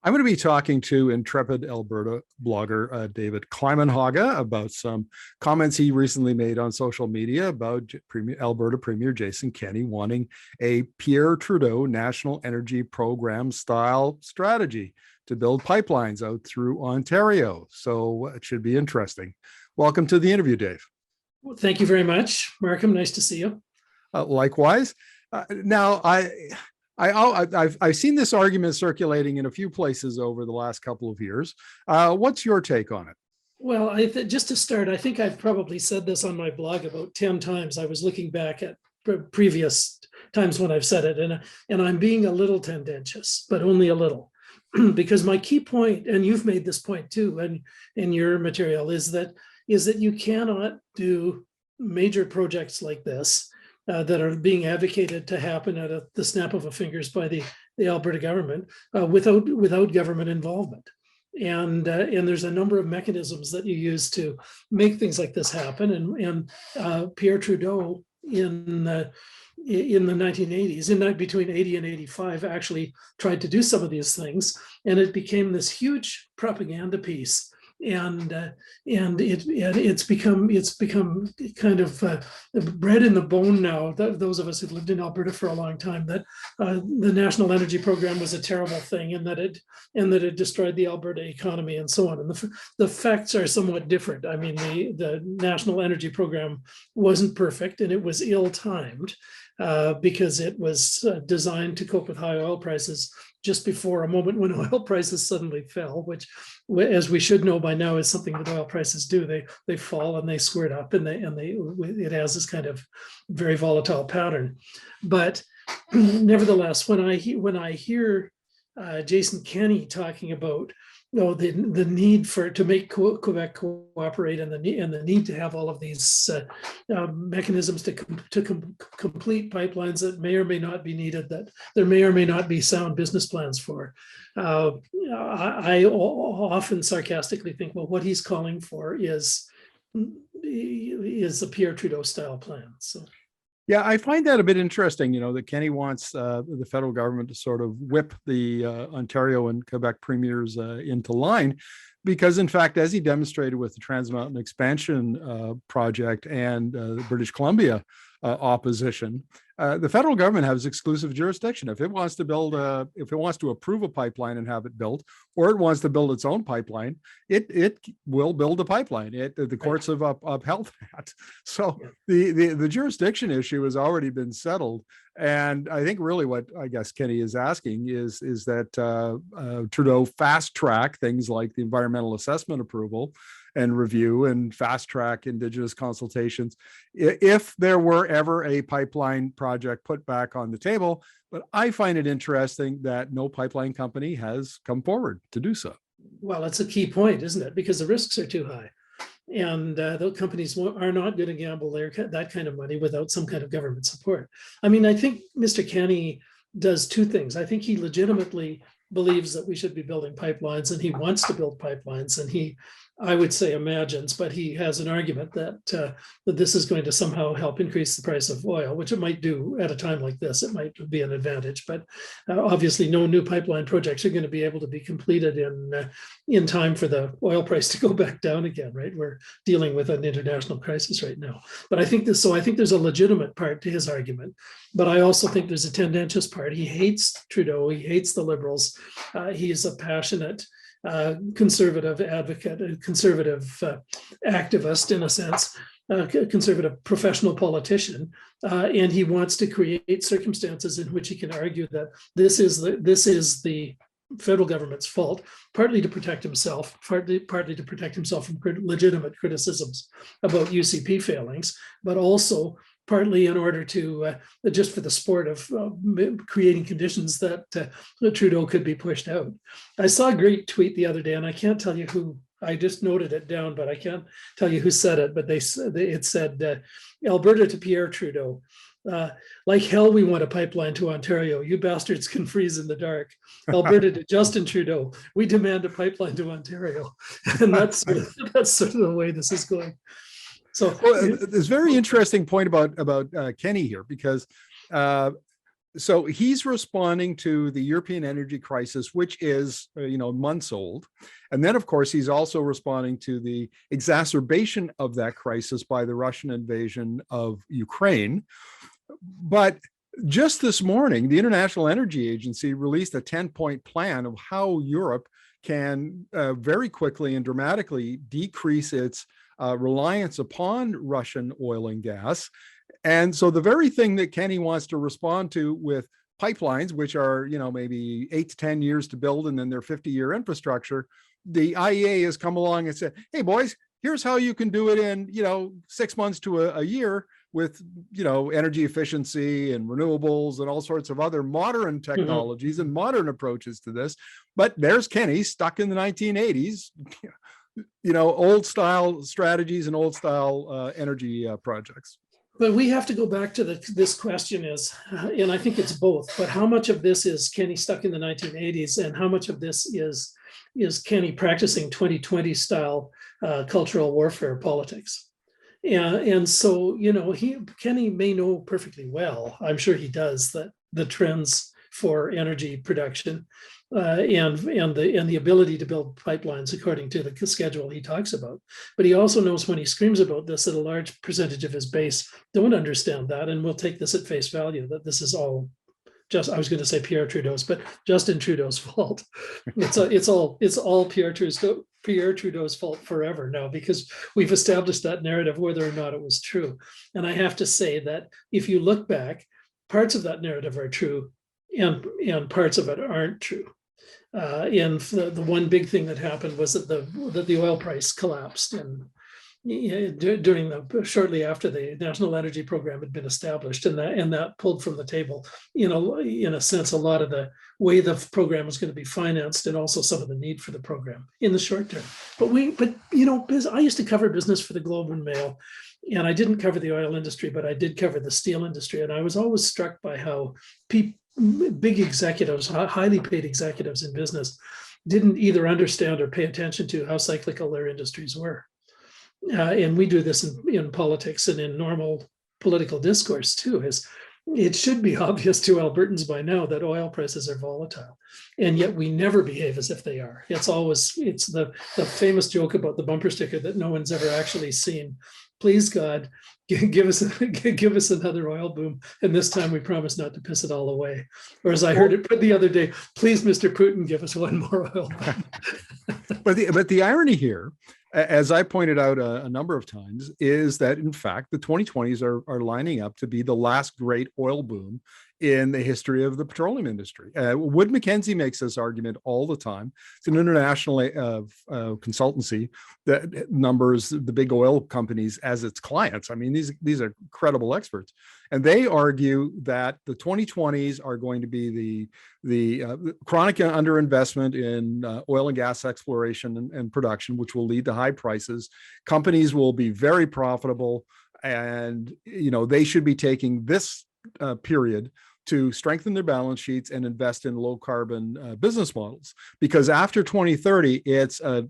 I'm going to be talking to intrepid Alberta blogger David Climenhaga about some comments he recently made on social media about Alberta Premier Jason Kenney wanting a Pierre Trudeau National Energy Program style strategy to build pipelines out through Ontario. So it should be interesting. Welcome to the interview, Dave. Well, thank you very much, Markham. Nice to see you. Likewise. Now, I've seen this argument circulating in a few places over the last couple of years. What's your take on it? Well, just to start, I think I've probably said this on my blog about 10 times. I was looking back at previous times when I've said it, and I'm being a little tendentious, but only a little, because my key point, and you've made this point too, and in your material, is that you cannot do major projects like this that are being advocated to happen at the snap of a fingers by the Alberta government without government involvement. And there's a number of mechanisms that you use to make things like this happen. And Pierre Trudeau in the 1980s, between 80 and 85, actually tried to do some of these things, and it became this huge propaganda piece. And it's become kind of bred in the bone now, those of us who've lived in Alberta for a long time, that the National Energy Program was a terrible thing, and that it destroyed the Alberta economy and so on. And the facts are somewhat different. I mean, the National Energy Program wasn't perfect, and it was ill-timed because it was designed to cope with high oil prices just before a moment when oil prices suddenly fell, which, as we should know by now, is something that oil prices do. They fall and they squirt up, and it has this kind of very volatile pattern. But nevertheless, when I hear Jason Kenney talking about the need to make Quebec cooperate, and the need to have all of these mechanisms to complete pipelines that may or may not be needed, that there may or may not be sound business plans for. I often sarcastically think, well, what he's calling for is the Pierre Trudeau style plan. So. Yeah, I find that a bit interesting, that Kenney wants the federal government to sort of whip the Ontario and Quebec premiers into line, because in fact, as he demonstrated with the Trans Mountain Expansion project and the British Columbia opposition, the federal government has exclusive jurisdiction. If it wants to approve a pipeline and have it built, or it wants to build its own pipeline, it will build a pipeline. The courts have upheld that. So the jurisdiction issue has already been settled. And I think really what I guess Kenney is asking is that Trudeau fast track things like the environmental assessment approval and review, and fast track Indigenous consultations if there were ever a pipeline project put back on the table. But I find it interesting that no pipeline company has come forward to do so. Well, it's a key point, isn't it? Because the risks are too high. And those companies are not going to gamble that kind of money without some kind of government support. I mean, I think Mr. Kenney does two things. I think he legitimately believes that we should be building pipelines, and he wants to build pipelines, and he, I would say, imagines, but he has an argument that this is going to somehow help increase the price of oil, which it might do at a time like this. It might be an advantage, but obviously no new pipeline projects are going to be able to be completed in time for the oil price to go back down again, right? We're dealing with an international crisis right now. But I think there's a legitimate part to his argument, but I also think there's a tendentious part. He hates Trudeau, he hates the Liberals. He's a passionate conservative advocate, a conservative activist in a sense, conservative professional politician, and he wants to create circumstances in which he can argue that this is the federal government's fault, partly to protect himself, partly to protect himself from legitimate criticisms about UCP failings, but also partly in order to just for the sport of creating conditions that Trudeau could be pushed out. I saw a great tweet the other day, and I can't tell you who. I just noted it down, but I can't tell you who said it. But it said, Alberta to Pierre Trudeau. Like hell, we want a pipeline to Ontario. You bastards can freeze in the dark. Alberta to Justin Trudeau. We demand a pipeline to Ontario. And that's sort of the way this is going. So there's a very interesting point about Kenney here, because So he's responding to the European energy crisis, which is, months old. And then, of course, he's also responding to the exacerbation of that crisis by the Russian invasion of Ukraine. But just this morning, the International Energy Agency released a 10-point plan of how Europe can very quickly and dramatically decrease its reliance upon Russian oil and gas. And so the very thing that Kenney wants to respond to with pipelines, which are, maybe 8 to 10 years to build, and then their 50-year infrastructure, the IEA has come along and said, hey, boys, here's how you can do it in, 6 months to a year with, energy efficiency and renewables and all sorts of other modern technologies and modern approaches to this. But there's Kenney stuck in the 1980s, old style strategies and old style energy projects. But we have to go back to this question is, and I think it's both, but how much of this is Kenney stuck in the 1980s and how much of this is Kenney practicing 2020 style cultural warfare politics? And so, Kenney may know perfectly well, I'm sure he does, that the trends for energy production and the ability to build pipelines according to the schedule he talks about. But he also knows when he screams about this that a large percentage of his base don't understand that, and will take this at face value, that this is all just, I was going to say Pierre Trudeau's, but Justin Trudeau's fault. It's all Pierre Trudeau's fault forever now, because we've established that narrative whether or not it was true. And I have to say that if you look back, parts of that narrative are true and parts of it aren't true. And the one big thing that happened was that the oil price collapsed shortly after the National Energy Program had been established, and that pulled from the table, in a sense, a lot of the way the program was going to be financed, and also some of the need for the program in the short term. But I used to cover business for the Globe and Mail, and I didn't cover the oil industry, but I did cover the steel industry, and I was always struck by how big executives, highly paid executives in business, didn't either understand or pay attention to how cyclical their industries were. And we do this in politics and in normal political discourse too. It should be obvious to Albertans by now that oil prices are volatile, and yet we never behave as if they are. It's the famous joke about the bumper sticker that no one's ever actually seen. Please God, give us another oil boom, and this time we promise not to piss it all away. Or as I heard it put the other day, please, Mr. Putin, give us one more oil boom. But the irony here, as I pointed out a number of times, is that in fact the 2020s are lining up to be the last great oil boom in the history of the petroleum industry. Wood Mackenzie makes this argument all the time. It's an international consultancy that numbers the big oil companies as its clients. I mean, these are credible experts, and they argue that the 2020s are going to be the chronic underinvestment in oil and gas exploration and production, which will lead to high prices. Companies will be very profitable, and they should be taking this period to strengthen their balance sheets and invest in low carbon business models, because after 2030 it's a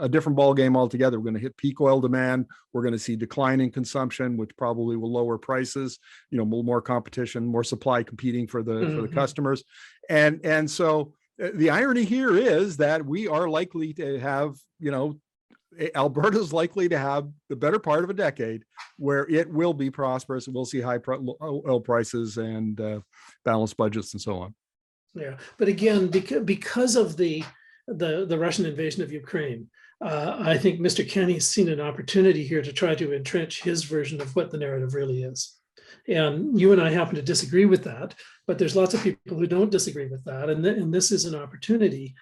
different ball game altogether. We're going to hit peak oil demand. We're going to see declining consumption, which probably will lower prices. More competition, more supply competing for the customers, and so the irony here is that we are likely to have Alberta's likely to have the better part of a decade where it will be prosperous, and we'll see high oil prices and balanced budgets and so on. Yeah, but again, because of the Russian invasion of Ukraine, I think Mr. Kenney's seen an opportunity here to try to entrench his version of what the narrative really is. And you and I happen to disagree with that, but there's lots of people who don't disagree with that. And this is an opportunity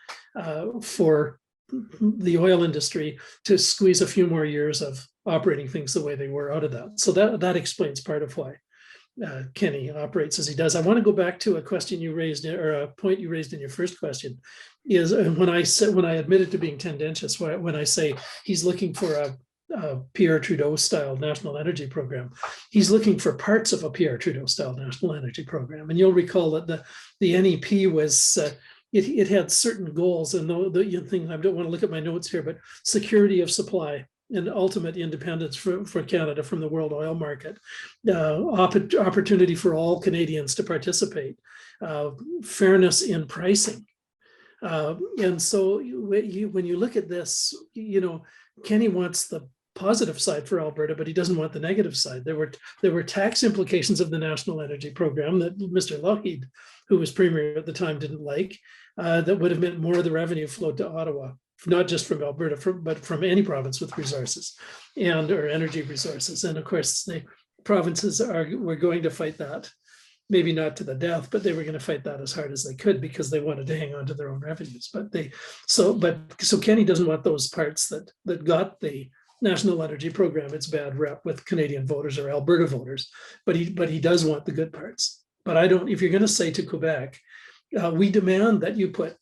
for the oil industry to squeeze a few more years of operating things the way they were out of that. So that explains part of why Kenney operates as he does. I want to go back to a question you raised, or a point you raised in your first question, is when I admitted to being tendentious, when I say he's looking for a Pierre Trudeau style national energy program, he's looking for parts of a Pierre Trudeau style national energy program. And you'll recall that the NEP was it had certain goals, and the thing, I don't want to look at my notes here, but security of supply, and ultimate independence for Canada from the world oil market, opportunity for all Canadians to participate, fairness in pricing. And so when you look at this, Kenney wants the positive side for Alberta, but he doesn't want the negative side. There were tax implications of the National Energy Program that Mr. Lougheed, who was premier at the time, didn't like, that would have meant more of the revenue flowed to Ottawa, not just from Alberta, but from any province with resources or energy resources. And of course, the provinces were going to fight that, maybe not to the death, but they were going to fight that as hard as they could because they wanted to hang on to their own revenues. So Kenney doesn't want those parts that got the National Energy Program its bad rep with Canadian voters or Alberta voters, but he does want the good parts. But I don't. If you're going to say to Quebec, we demand that you put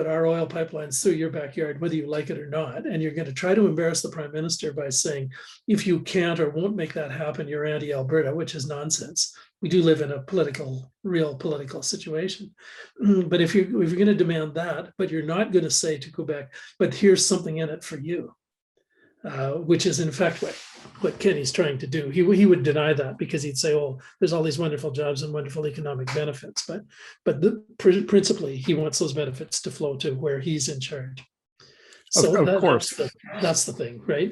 our oil pipelines through your backyard, whether you like it or not, and you're going to try to embarrass the Prime Minister by saying, if you can't or won't make that happen, you're anti-Alberta, which is nonsense. We do live in a real political situation. But if you're going to demand that, but you're not going to say to Quebec, but here's something in it for you, which is in fact what Kenney's trying to do. He would deny that because he'd say, "Oh, there's all these wonderful jobs and wonderful economic benefits," but principally he wants those benefits to flow to where he's in charge. So of course, that's the thing, right?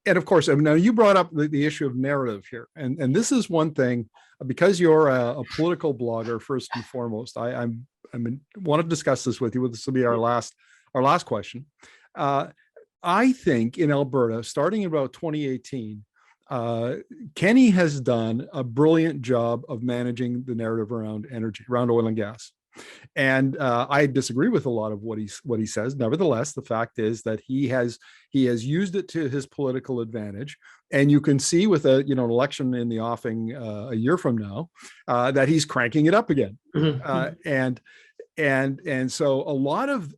And of course, now you brought up the issue of narrative here, and this is one thing, because you're a political blogger first and foremost. I want to discuss this with you. This will be our last question. I think in Alberta, starting in about 2018, Kenney has done a brilliant job of managing the narrative around energy, around oil and gas. And I disagree with a lot of what he says. Nevertheless, the fact is that he has used it to his political advantage. And you can see with an election in the offing a year from now that he's cranking it up again. And so a lot of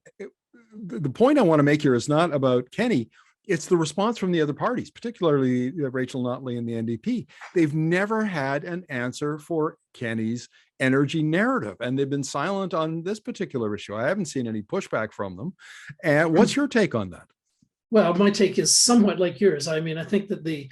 the point I want to make here is not about Kenney. It's the response from the other parties, particularly Rachel Notley and the NDP. They've never had an answer for Kenney's energy narrative, and they've been silent on this particular issue. I haven't seen any pushback from them. And what's your take on that? Well, my take is somewhat like yours. I mean, I think that the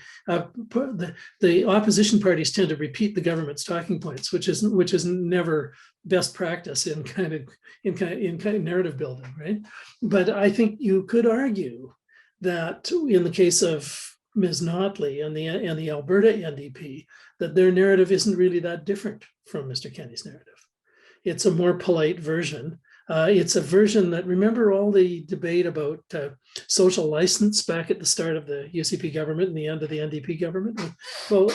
opposition parties tend to repeat the government's talking points, which is never best practice in kind of narrative building, right? But I think you could argue that in the case of Ms. Notley and the Alberta NDP, that their narrative isn't really that different from Mr. Kenney's narrative. It's a more polite version. It's a version that, remember all the debate about social license back at the start of the UCP government and the end of the NDP government? Well,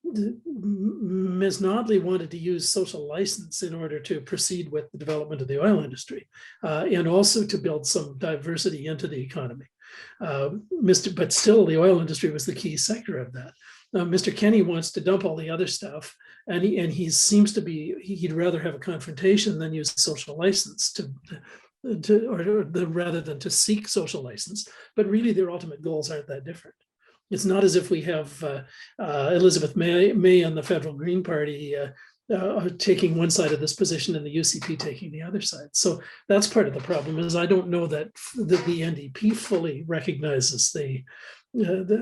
Ms. Notley wanted to use social license in order to proceed with the development of the oil industry and also to build some diversity into the economy. But still, the oil industry was the key sector of that. Mr. Kenney wants to dump all the other stuff, and he seems to be, he'd rather have a confrontation than use social license rather than to seek social license. But really, their ultimate goals aren't that different. It's not as if we have Elizabeth May and the Federal Green Party taking one side of this position and the UCP taking the other side. So that's part of the problem. Is I don't know that the NDP fully recognizes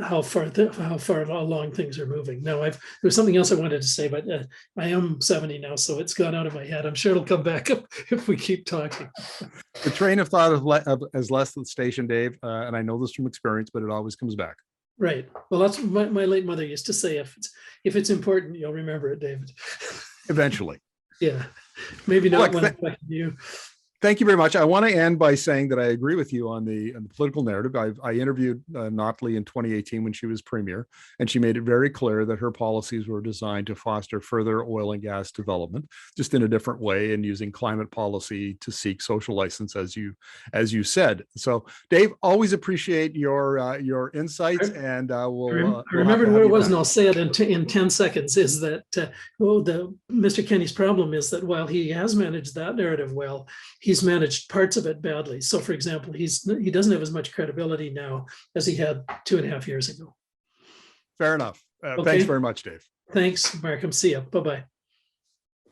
how far along things are moving. Now, there's something else I wanted to say, but I am 70 now, so it's gone out of my head. I'm sure it'll come back up if we keep talking. The train of thought has left the station, Dave, and I know this from experience, but it always comes back. Right. Well, that's my late mother used to say, if it's important, you'll remember it, David. Eventually. Yeah. Maybe not when I'm talking to you. Thank you very much. I want to end by saying that I agree with you on the political narrative. I interviewed Notley in 2018 when she was premier, and she made it very clear that her policies were designed to foster further oil and gas development, just in a different way, and using climate policy to seek social license, as you said. So, Dave, always appreciate your insights, and we'll. I remembered what it was, and I'll say it in 10 seconds. Is that Mr. Kenney's problem is that while he has managed that narrative well, he's managed parts of it badly. So, for example, he doesn't have as much credibility now as he had 2.5 years ago. Fair enough. Okay. Thanks very much, Dave. Thanks, Markham. See you. Bye-bye.